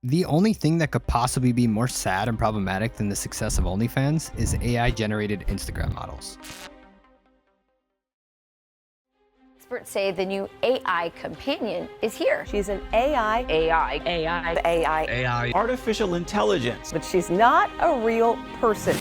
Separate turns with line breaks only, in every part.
The only thing that could possibly be more sad and problematic than the success of OnlyFans is AI-generated Instagram models.
Experts say the new AI companion is here.
She's an AI,
artificial intelligence.
but she's not a real person.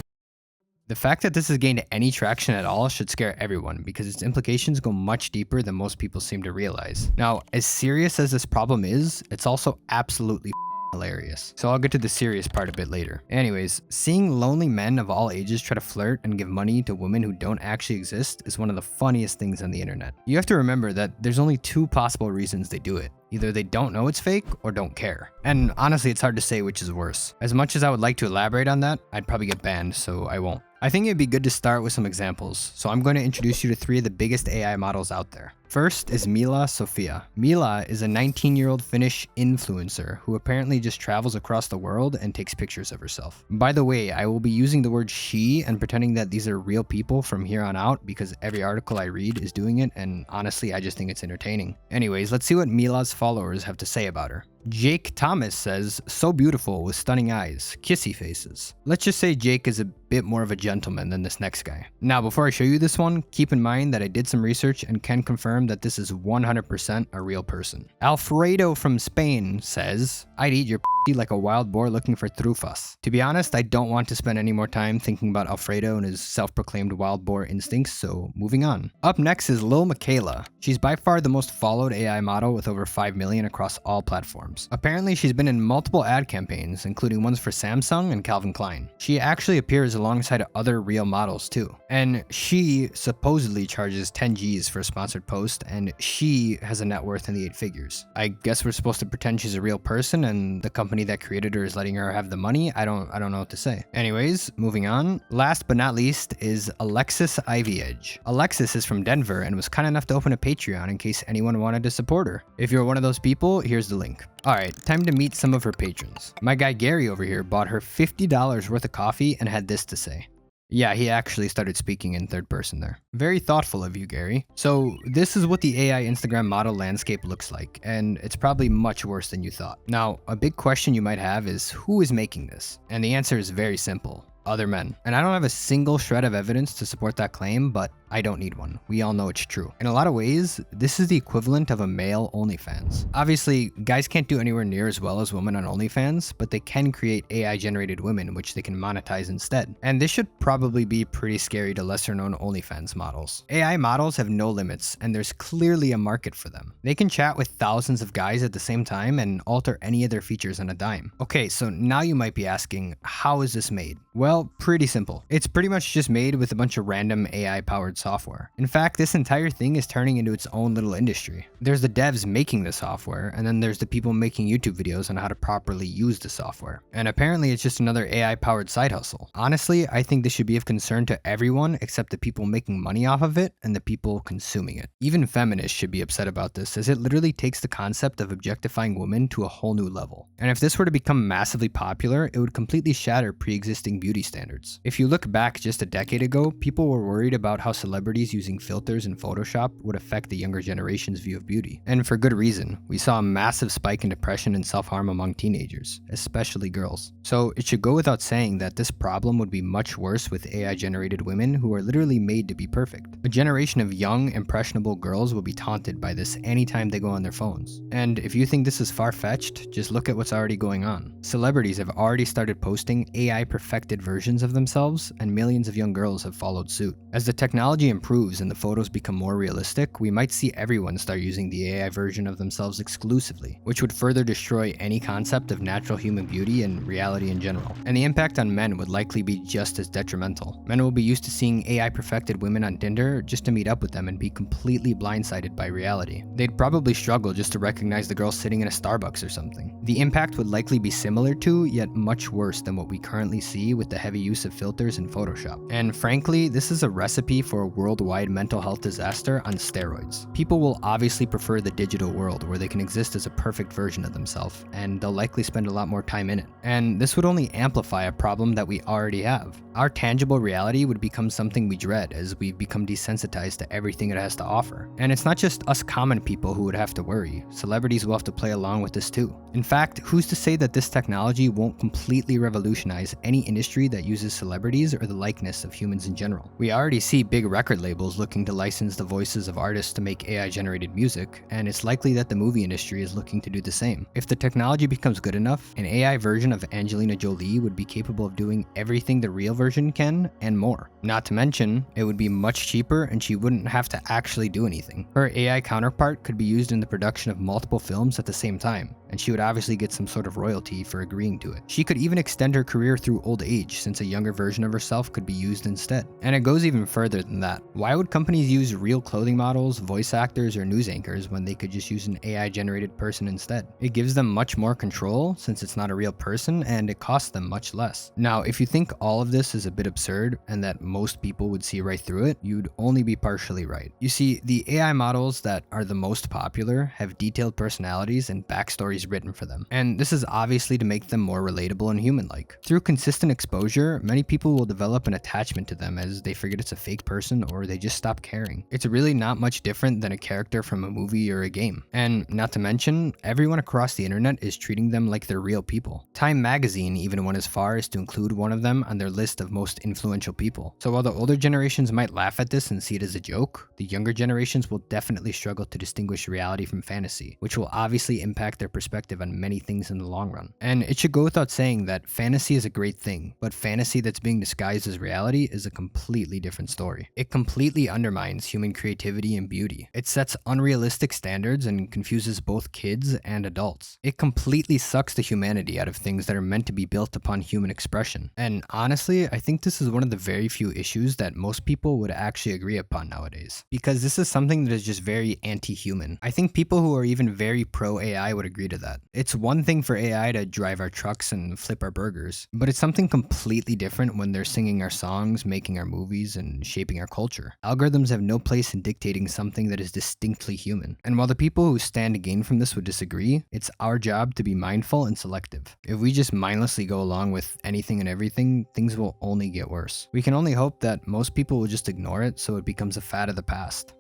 The fact that this has gained any traction at all should scare everyone because its implications go much deeper than most people seem to realize. Now, as serious as this problem is, it's also absolutely hilarious. So I'll get to the serious part a bit later. Anyways, seeing lonely men of all ages try to flirt and give money to women who don't actually exist is one of the funniest things on the internet. You have to remember that there's only two possible reasons they do it. Either they don't know it's fake or don't care. And honestly, it's hard to say which is worse. As much as I would like to elaborate on that, I'd probably get banned, so I won't. I think it'd be good to start with some examples, so I'm going to introduce you to 3 of the biggest AI models out there. First is Mila Sofia. Mila is a 19-year-old Finnish influencer who apparently just travels across the world and takes pictures of herself. By the way, I will be using the word she and pretending that these are real people from here on out because every article I read is doing it, and honestly, I just think it's entertaining. Anyways, let's see what Mila's followers have to say about her. Jake Thomas says, so beautiful with stunning eyes, kissy faces. Let's just say Jake is a bit more of a gentleman than this next guy. Now, before I show you this one, keep in mind that I did some research and can confirm that this is 100% a real person. Alfredo from Spain says, I'd eat your like a wild boar looking for trufas. To be honest, I don't want to spend any more time thinking about Alfredo and his self-proclaimed wild boar instincts, so moving on. Up next is Lil Michaela. She's by far the most followed AI model with over 5 million across all platforms. Apparently, she's been in multiple ad campaigns, including ones for Samsung and Calvin Klein. She actually appears alongside other real models too. And she supposedly charges 10 G's for a sponsored post, and she has a net worth in the 8 figures. I guess we're supposed to pretend she's a real person and the company that created her is letting her have the money. I don't know what to say. Anyways, moving on. Last but not least is Alexis Ivy Edge. Alexis is from Denver and was kind enough to open a Patreon in case anyone wanted to support her. If you're one of those people, here's the link. Alright, time to meet some of her patrons. My guy Gary over here bought her $50 worth of coffee and had this to say. Yeah, he actually started speaking in third person there. Very thoughtful of you, Gary. So this is what the AI Instagram model landscape looks like, and it's probably much worse than you thought. Now, a big question you might have is who is making this? And the answer is very simple. Other men. And I don't have a single shred of evidence to support that claim, but I don't need one. We all know it's true. In a lot of ways, this is the equivalent of a male OnlyFans. Obviously, guys can't do anywhere near as well as women on OnlyFans, but they can create AI-generated women, which they can monetize instead. And this should probably be pretty scary to lesser-known OnlyFans models. AI models have no limits, and there's clearly a market for them. They can chat with thousands of guys at the same time and alter any of their features on a dime. Okay, so now you might be asking, how is this made? Well, pretty simple. It's pretty much just made with a bunch of random AI-powered software. In fact, this entire thing is turning into its own little industry. There's the devs making the software, and then there's the people making YouTube videos on how to properly use the software. And apparently it's just another AI-powered side hustle. Honestly, I think this should be of concern to everyone except the people making money off of it and the people consuming it. Even feminists should be upset about this, as it literally takes the concept of objectifying women to a whole new level. And if this were to become massively popular, it would completely shatter pre-existing beauty standards. If you look back just a decade ago, people were worried about how celebrities using filters in Photoshop would affect the younger generation's view of beauty. And for good reason. We saw a massive spike in depression and self-harm among teenagers, especially girls. So it should go without saying that this problem would be much worse with AI-generated women who are literally made to be perfect. A generation of young, impressionable girls will be taunted by this anytime they go on their phones. And if you think this is far-fetched, just look at what's already going on. Celebrities have already started posting AI-perfected versions of themselves, and millions of young girls have followed suit. As the technology improves and the photos become more realistic, we might see everyone start using the AI version of themselves exclusively, which would further destroy any concept of natural human beauty and reality in general. And the impact on men would likely be just as detrimental. Men will be used to seeing AI-perfected women on Tinder just to meet up with them and be completely blindsided by reality. They'd probably struggle just to recognize the girl sitting in a Starbucks or something. The impact would likely be similar to, yet much worse than what we currently see with the heavy use of filters in Photoshop. And frankly, this is a recipe for a worldwide mental health disaster on steroids. People will obviously prefer the digital world where they can exist as a perfect version of themselves, and they'll likely spend a lot more time in it. And this would only amplify a problem that we already have. Our tangible reality would become something we dread as we become desensitized to everything it has to offer. And it's not just us common people who would have to worry. Celebrities will have to play along with this too. In fact, who's to say that this technology won't completely revolutionize any industry that uses celebrities or the likeness of humans in general? We already see big record labels looking to license the voices of artists to make AI-generated music, and it's likely that the movie industry is looking to do the same. If the technology becomes good enough, an AI version of Angelina Jolie would be capable of doing everything the real version can, and more. Not to mention, it would be much cheaper and she wouldn't have to actually do anything. Her AI counterpart could be used in the production of multiple films at the same time, and she would obviously get some sort of royalty for agreeing to it. She could even extend her career through old age, since a younger version of herself could be used instead. And it goes even further than that. Why would companies use real clothing models, voice actors, or news anchors when they could just use an AI-generated person instead? It gives them much more control since it's not a real person, and it costs them much less. Now, if you think all of this is a bit absurd and that most people would see right through it, you'd only be partially right. You see, the AI models that are the most popular have detailed personalities and backstories written for them. And this is obviously to make them more relatable and human-like. Through consistent exposure, many people will develop an attachment to them as they forget it's a fake person or they just stop caring. It's really not much different than a character from a movie or a game. And not to mention, everyone across the internet is treating them like they're real people. Time magazine even went as far as to include one of them on their list of most influential people. So while the older generations might laugh at this and see it as a joke, the younger generations will definitely struggle to distinguish reality from fantasy, which will obviously impact their perspective on many things in the long run. And it should go without saying that fantasy is a great thing, but fantasy that's being disguised as reality is a completely different story. It completely undermines human creativity and beauty. It sets unrealistic standards and confuses both kids and adults. It completely sucks the humanity out of things that are meant to be built upon human expression. And honestly, I think this is one of the very few issues that most people would actually agree upon nowadays, because this is something that is just very anti-human. I think people who are even very pro-AI would agree to that. It's one thing for AI to drive our trucks and flip our burgers, but it's something completely different when they're singing our songs, making our movies, and shaping our culture. Algorithms have no place in dictating something that is distinctly human. And while the people who stand to gain from this would disagree, it's our job to be mindful and selective. If we just mindlessly go along with anything and everything, things will only get worse. We can only hope that most people will just ignore it so it becomes a fad of the past.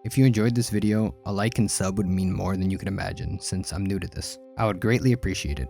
If you enjoyed this video, a like and sub would mean more than you can imagine since I'm new to this. I would greatly appreciate it.